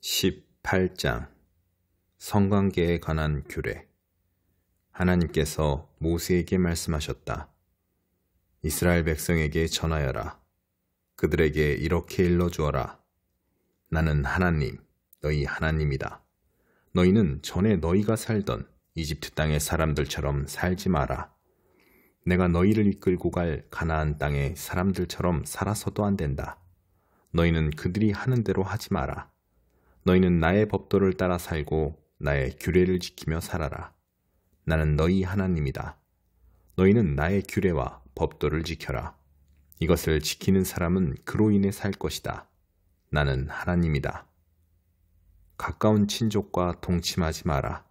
18장 성관계에 관한 규례. 하나님께서 모세에게 말씀하셨다. 이스라엘 백성에게 전하여라. 그들에게 이렇게 일러주어라. 나는 하나님, 너희 하나님이다. 너희는 전에 너희가 살던 이집트 땅의 사람들처럼 살지 마라. 내가 너희를 이끌고 갈 가나안 땅의 사람들처럼 살아서도 안 된다. 너희는 그들이 하는 대로 하지 마라. 너희는 나의 법도를 따라 살고 나의 규례를 지키며 살아라. 나는 너희 하나님이다. 너희는 나의 규례와 법도를 지켜라. 이것을 지키는 사람은 그로 인해 살 것이다. 나는 하나님이다. 가까운 친족과 동침하지 마라.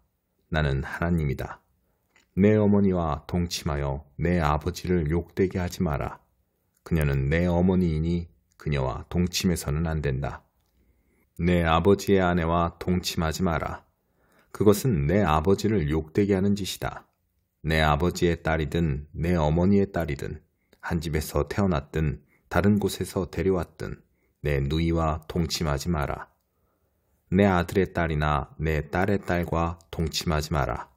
나는 하나님이다. 내 어머니와 동침하여 내 아버지를 욕되게 하지 마라. 그녀는 내 어머니이니 그녀와 동침해서는 안 된다. 내 아버지의 아내와 동침하지 마라. 그것은 내 아버지를 욕되게 하는 짓이다. 내 아버지의 딸이든 내 어머니의 딸이든 한 집에서 태어났든 다른 곳에서 데려왔든 내 누이와 동침하지 마라. 내 아들의 딸이나 내 딸의 딸과 동침하지 마라.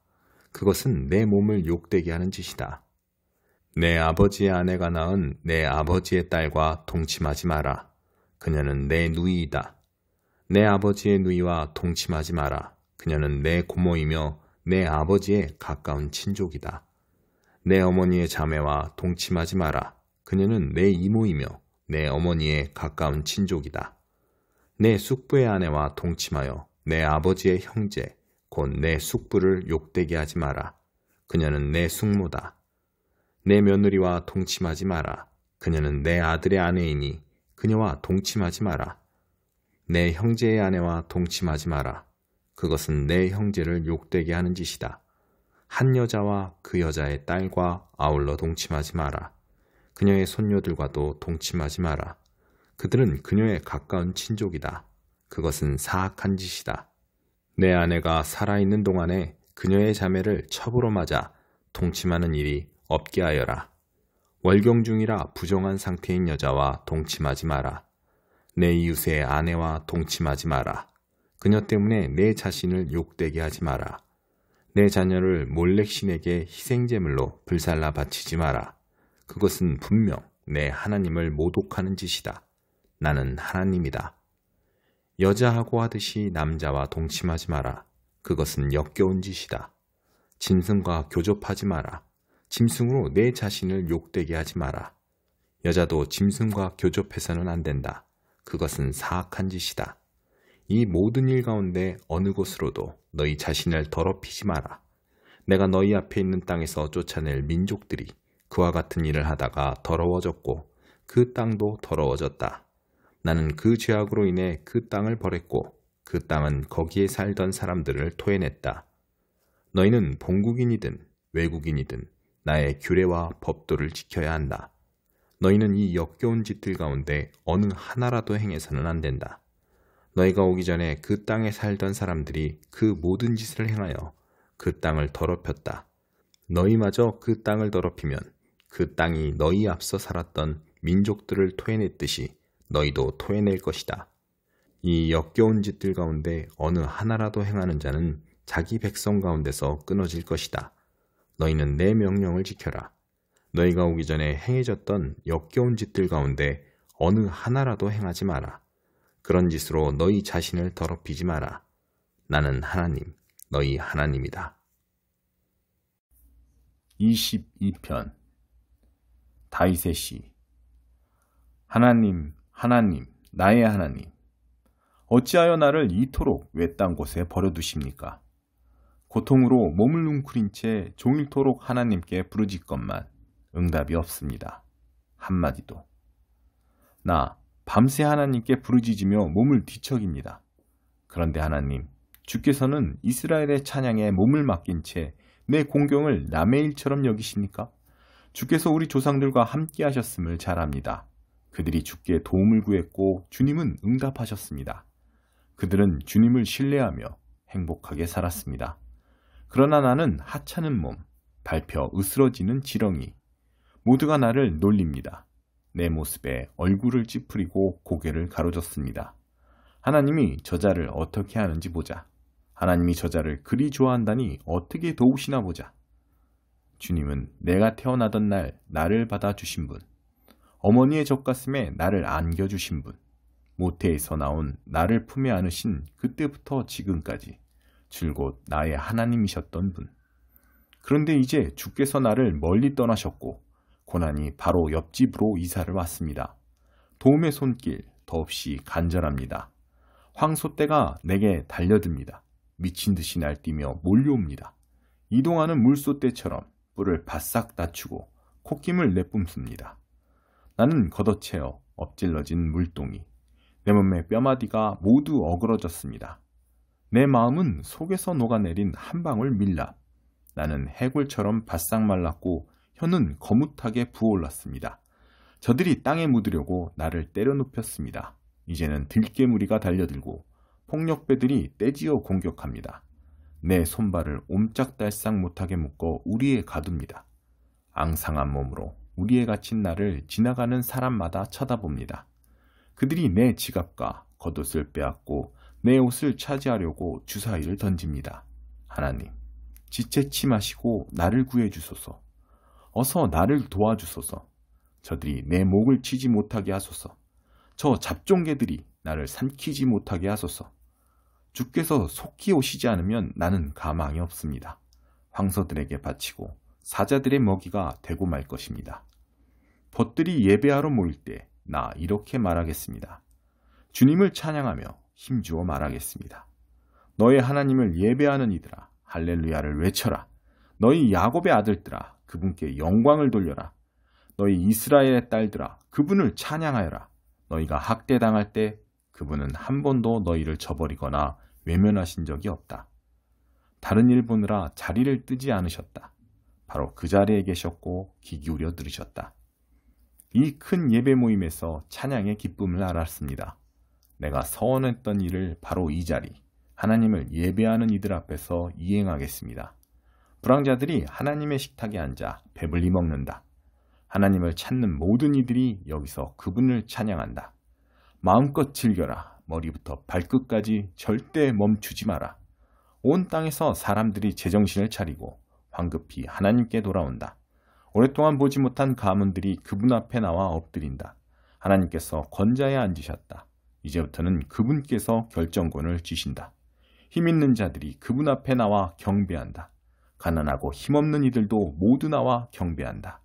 그것은 내 몸을 욕되게 하는 짓이다. 내 아버지의 아내가 낳은 내 아버지의 딸과 동침하지 마라. 그녀는 내 누이이다. 내 아버지의 누이와 동침하지 마라. 그녀는 내 고모이며 내 아버지의 가까운 친족이다. 내 어머니의 자매와 동침하지 마라. 그녀는 내 이모이며 내 어머니의 가까운 친족이다. 내 숙부의 아내와 동침하여 내 아버지의 형제, 곧 내 숙부를 욕되게 하지 마라. 그녀는 내 숙모다. 내 며느리와 동침하지 마라. 그녀는 내 아들의 아내이니 그녀와 동침하지 마라. 내 형제의 아내와 동침하지 마라. 그것은 내 형제를 욕되게 하는 짓이다. 한 여자와 그 여자의 딸과 아울러 동침하지 마라. 그녀의 손녀들과도 동침하지 마라. 그들은 그녀의 가까운 친족이다. 그것은 사악한 짓이다. 내 아내가 살아있는 동안에 그녀의 자매를 첩으로 맞아 동침하는 일이 없게 하여라. 월경 중이라 부정한 상태인 여자와 동침하지 마라. 내 이웃의 아내와 동침하지 마라. 그녀 때문에 내 자신을 욕되게 하지 마라. 내 자녀를 몰렉신에게 희생제물로 불살라 바치지 마라. 그것은 분명 내 하나님을 모독하는 짓이다. 나는 하나님이다. 여자하고 하듯이 남자와 동침하지 마라. 그것은 역겨운 짓이다. 짐승과 교접하지 마라. 짐승으로 내 자신을 욕되게 하지 마라. 여자도 짐승과 교접해서는 안 된다. 그것은 사악한 짓이다. 이 모든 일 가운데 어느 곳으로도 너희 자신을 더럽히지 마라. 내가 너희 앞에 있는 땅에서 쫓아낼 민족들이 그와 같은 일을 하다가 더러워졌고 그 땅도 더러워졌다. 나는 그 죄악으로 인해 그 땅을 벌했고 그 땅은 거기에 살던 사람들을 토해냈다. 너희는 본국인이든 외국인이든 나의 규례와 법도를 지켜야 한다. 너희는 이 역겨운 짓들 가운데 어느 하나라도 행해서는 안 된다. 너희가 오기 전에 그 땅에 살던 사람들이 그 모든 짓을 행하여 그 땅을 더럽혔다. 너희마저 그 땅을 더럽히면 그 땅이 너희 앞서 살았던 민족들을 토해냈듯이 너희도 토해낼 것이다. 이 역겨운 짓들 가운데 어느 하나라도 행하는 자는 자기 백성 가운데서 끊어질 것이다. 너희는 내 명령을 지켜라. 너희가 오기 전에 행해졌던 역겨운 짓들 가운데 어느 하나라도 행하지 마라. 그런 짓으로 너희 자신을 더럽히지 마라. 나는 하나님, 너희 하나님이다. 22편 다윗의 시. 하나님, 하나님, 나의 하나님, 어찌하여 나를 이토록 외딴 곳에 버려두십니까? 고통으로 몸을 웅크린 채 종일토록 하나님께 부르짖건만 응답이 없습니다. 한마디도. 나 밤새 하나님께 부르짖으며 몸을 뒤척입니다. 그런데 하나님, 주께서는 이스라엘의 찬양에 몸을 맡긴 채 내 공경을 남의 일처럼 여기십니까? 주께서 우리 조상들과 함께 하셨음을 잘 압니다. 그들이 주께 도움을 구했고 주님은 응답하셨습니다. 그들은 주님을 신뢰하며 행복하게 살았습니다. 그러나 나는 하찮은 몸, 밟혀 으스러지는 지렁이, 모두가 나를 놀립니다. 내 모습에 얼굴을 찌푸리고 고개를 가로젓습니다. 하나님이 저자를 어떻게 하는지 보자. 하나님이 저자를 그리 좋아한다니 어떻게 도우시나 보자. 주님은 내가 태어나던 날 나를 받아주신 분, 어머니의 젖가슴에 나를 안겨주신 분, 모태에서 나온 나를 품에 안으신 그때부터 지금까지 줄곧 나의 하나님이셨던 분. 그런데 이제 주께서 나를 멀리 떠나셨고 고난이 바로 옆집으로 이사를 왔습니다. 도움의 손길 더없이 간절합니다. 황소떼가 내게 달려듭니다. 미친 듯이 날뛰며 몰려옵니다. 이동하는 물소떼처럼 뿔을 바싹 낮추고 콧김을 내뿜습니다. 나는 걷어채어 엎질러진 물동이, 내 몸의 뼈마디가 모두 어그러졌습니다. 내 마음은 속에서 녹아내린 한 방울 밀랍. 나는 해골처럼 바싹 말랐고 혀는 거뭇하게 부어올랐습니다. 저들이 땅에 묻으려고 나를 때려눕혔습니다. 이제는 들깨무리가 달려들고 폭력배들이 떼지어 공격합니다. 내 손발을 옴짝달싹 못하게 묶어 우리에 가둡니다. 앙상한 몸으로 우리에 갇힌 나를 지나가는 사람마다 쳐다봅니다. 그들이 내 지갑과 겉옷을 빼앗고 내 옷을 차지하려고 주사위를 던집니다. 하나님, 지체치 마시고 나를 구해주소서. 어서 나를 도와주소서. 저들이 내 목을 치지 못하게 하소서. 저 잡종개들이 나를 삼키지 못하게 하소서. 주께서 속히 오시지 않으면 나는 가망이 없습니다. 황소들에게 바치고 사자들의 먹이가 되고 말 것입니다. 벗들이 예배하러 모일 때 나 이렇게 말하겠습니다. 주님을 찬양하며 힘주어 말하겠습니다. 너의 하나님을 예배하는 이들아, 할렐루야를 외쳐라. 너희 야곱의 아들들아, 그분께 영광을 돌려라. 너희 이스라엘의 딸들아, 그분을 찬양하여라. 너희가 학대당할 때 그분은 한 번도 너희를 저버리거나 외면하신 적이 없다. 다른 일 보느라 자리를 뜨지 않으셨다. 바로 그 자리에 계셨고 귀 기울여 들으셨다. 이 큰 예배 모임에서 찬양의 기쁨을 알았습니다. 내가 서원했던 일을 바로 이 자리, 하나님을 예배하는 이들 앞에서 이행하겠습니다. 불황자들이 하나님의 식탁에 앉아 배불리 먹는다. 하나님을 찾는 모든 이들이 여기서 그분을 찬양한다. 마음껏 즐겨라. 머리부터 발끝까지 절대 멈추지 마라. 온 땅에서 사람들이 제정신을 차리고 황급히 하나님께 돌아온다. 오랫동안 보지 못한 가문들이 그분 앞에 나와 엎드린다. 하나님께서 권자에 앉으셨다. 이제부터는 그분께서 결정권을 쥐신다. 힘있는 자들이 그분 앞에 나와 경배한다. 가난하고 힘없는 이들도 모두 나와 경배한다.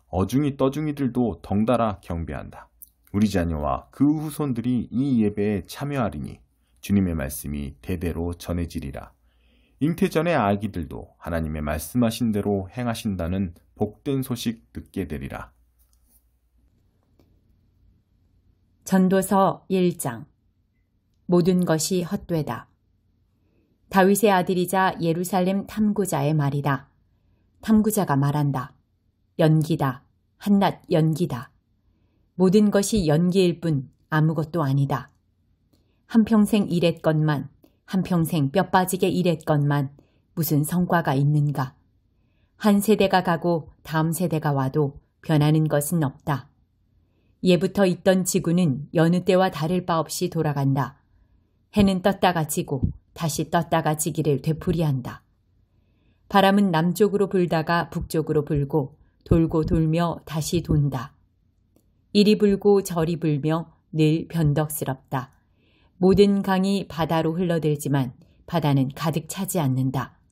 어중이 떠중이들도 덩달아 경배한다. 우리 자녀와 그 후손들이 이 예배에 참여하리니 주님의 말씀이 대대로 전해지리라. 잉태전의 아기들도 하나님의 말씀하신 대로 행하신다는 복된 소식 듣게 되리라. 전도서 1장. 모든 것이 헛되다. 다윗의 아들이자 예루살렘 탐구자의 말이다. 탐구자가 말한다. 연기다. 한낱 연기다. 모든 것이 연기일 뿐 아무것도 아니다. 한평생 일했건만, 한평생 뼈 빠지게 일했건만 무슨 성과가 있는가. 한 세대가 가고 다음 세대가 와도 변하는 것은 없다. 예부터 있던 지구는 여느 때와 다를 바 없이 돌아간다. 해는 떴다가 지고 다시 떴다가 지기를 되풀이한다. 바람은 남쪽으로 불다가 북쪽으로 불고 돌고 돌며 다시 돈다. 이리 불고 저리 불며 늘 변덕스럽다. 모든 강이 바다로 흘러들지만 바다는 가득 차지 않는다.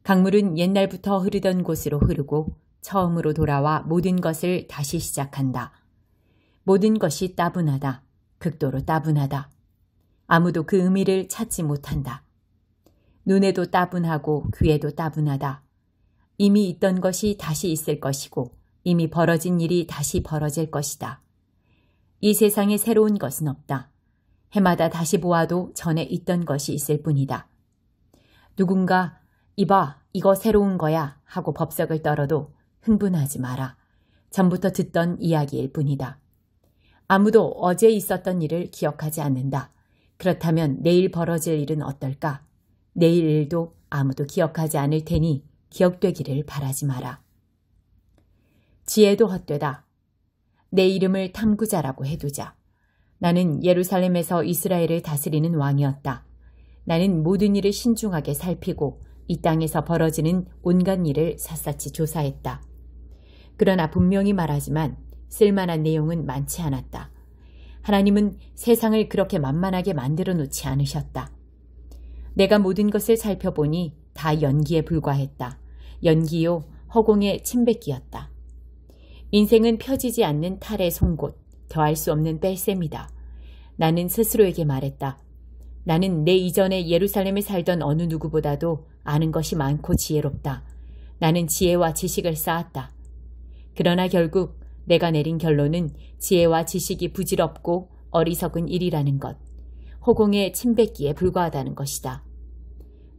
강물은 옛날부터 흐르던 곳으로 흐르고 처음으로 돌아와 모든 것을 다시 시작한다. 모든 것이 따분하다. 극도로 따분하다. 아무도 그 의미를 찾지 못한다. 눈에도 따분하고 귀에도 따분하다. 이미 있던 것이 다시 있을 것이고 이미 벌어진 일이 다시 벌어질 것이다. 이 세상에 새로운 것은 없다. 해마다 다시 보아도 전에 있던 것이 있을 뿐이다. 누군가 이봐, 이거 새로운 거야 하고 법석을 떨어도 흥분하지 마라. 전부터 듣던 이야기일 뿐이다. 아무도 어제 있었던 일을 기억하지 않는다. 그렇다면 내일 벌어질 일은 어떨까? 내일 일도 아무도 기억하지 않을 테니 기억되기를 바라지 마라. 지혜도 헛되다. 내 이름을 탐구자라고 해두자. 나는 예루살렘에서 이스라엘을 다스리는 왕이었다. 나는 모든 일을 신중하게 살피고 이 땅에서 벌어지는 온갖 일을 샅샅이 조사했다. 그러나 분명히 말하지만 쓸만한 내용은 많지 않았다. 하나님은 세상을 그렇게 만만하게 만들어 놓지 않으셨다. 내가 모든 것을 살펴보니 다 연기에 불과했다. 연기요, 허공의 침뱉기였다. 인생은 펴지지 않는 탈의 송곳, 더할 수 없는 뺄셈이다. 나는 스스로에게 말했다. 나는 내 이전에 예루살렘에 살던 어느 누구보다도 아는 것이 많고 지혜롭다. 나는 지혜와 지식을 쌓았다. 그러나 결국 내가 내린 결론은 지혜와 지식이 부질없고 어리석은 일이라는 것, 허공의 침뱉기에 불과하다는 것이다.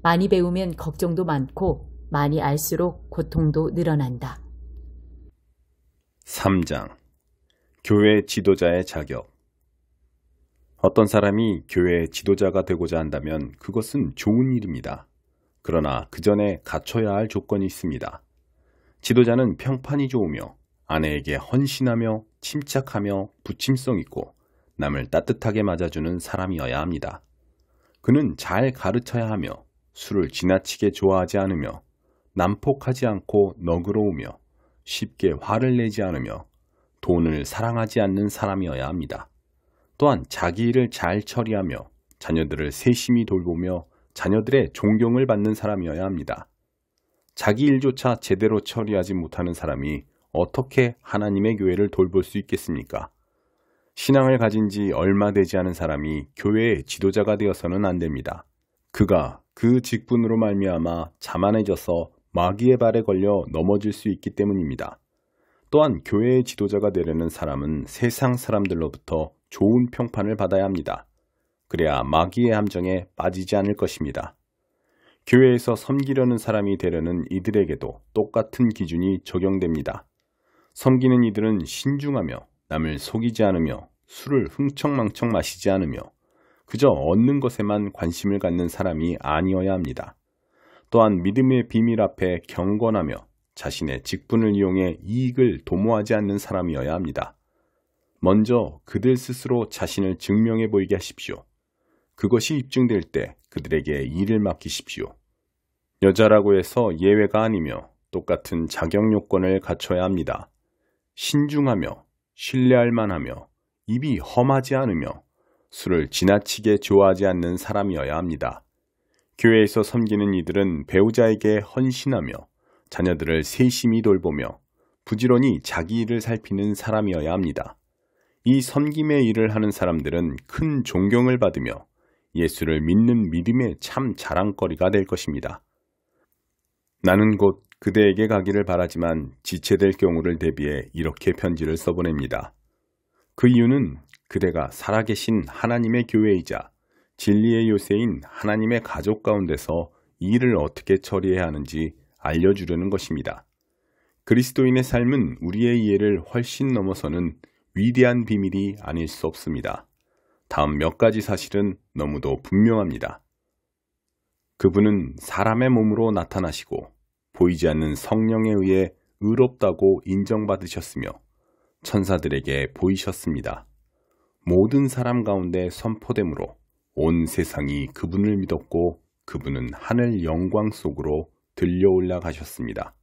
많이 배우면 걱정도 많고 많이 알수록 고통도 늘어난다. 3장. 교회 지도자의 자격. 어떤 사람이 교회 지도자가 되고자 한다면 그것은 좋은 일입니다. 그러나 그 전에 갖춰야 할 조건이 있습니다. 지도자는 평판이 좋으며 아내에게 헌신하며 침착하며 부침성 있고 남을 따뜻하게 맞아주는 사람이어야 합니다. 그는 잘 가르쳐야 하며 술을 지나치게 좋아하지 않으며 난폭하지 않고 너그러우며 쉽게 화를 내지 않으며 돈을 사랑하지 않는 사람이어야 합니다. 또한 자기 일을 잘 처리하며 자녀들을 세심히 돌보며 자녀들의 존경을 받는 사람이어야 합니다. 자기 일조차 제대로 처리하지 못하는 사람이 어떻게 하나님의 교회를 돌볼 수 있겠습니까? 신앙을 가진 지 얼마 되지 않은 사람이 교회의 지도자가 되어서는 안 됩니다. 그가 그 직분으로 말미암아 자만해져서 마귀의 발에 걸려 넘어질 수 있기 때문입니다. 또한 교회의 지도자가 되려는 사람은 세상 사람들로부터 좋은 평판을 받아야 합니다. 그래야 마귀의 함정에 빠지지 않을 것입니다. 교회에서 섬기려는 사람이 되려는 이들에게도 똑같은 기준이 적용됩니다. 섬기는 이들은 신중하며 남을 속이지 않으며 술을 흥청망청 마시지 않으며 그저 얻는 것에만 관심을 갖는 사람이 아니어야 합니다. 또한 믿음의 비밀 앞에 경건하며 자신의 직분을 이용해 이익을 도모하지 않는 사람이어야 합니다. 먼저 그들 스스로 자신을 증명해 보이게 하십시오. 그것이 입증될 때 그들에게 일을 맡기십시오. 여자라고 해서 예외가 아니며 똑같은 자격 요건을 갖춰야 합니다. 신중하며 신뢰할 만하며 입이 험하지 않으며 술을 지나치게 좋아하지 않는 사람이어야 합니다. 교회에서 섬기는 이들은 배우자에게 헌신하며 자녀들을 세심히 돌보며 부지런히 자기 일을 살피는 사람이어야 합니다. 이 섬김의 일을 하는 사람들은 큰 존경을 받으며 예수를 믿는 믿음의 참 자랑거리가 될 것입니다. 나는 곧 그대에게 가기를 바라지만 지체될 경우를 대비해 이렇게 편지를 써보냅니다. 그 이유는 그대가 살아계신 하나님의 교회이자 진리의 요새인 하나님의 가족 가운데서 이 일을 어떻게 처리해야 하는지 알려주려는 것입니다. 그리스도인의 삶은 우리의 이해를 훨씬 넘어서는 위대한 비밀이 아닐 수 없습니다. 다음 몇 가지 사실은 너무도 분명합니다. 그분은 사람의 몸으로 나타나시고 보이지 않는 성령에 의해 의롭다고 인정받으셨으며 천사들에게 보이셨습니다. 모든 사람 가운데 선포되므로 온 세상이 그분을 믿었고 그분은 하늘 영광 속으로 들려 올라가셨습니다.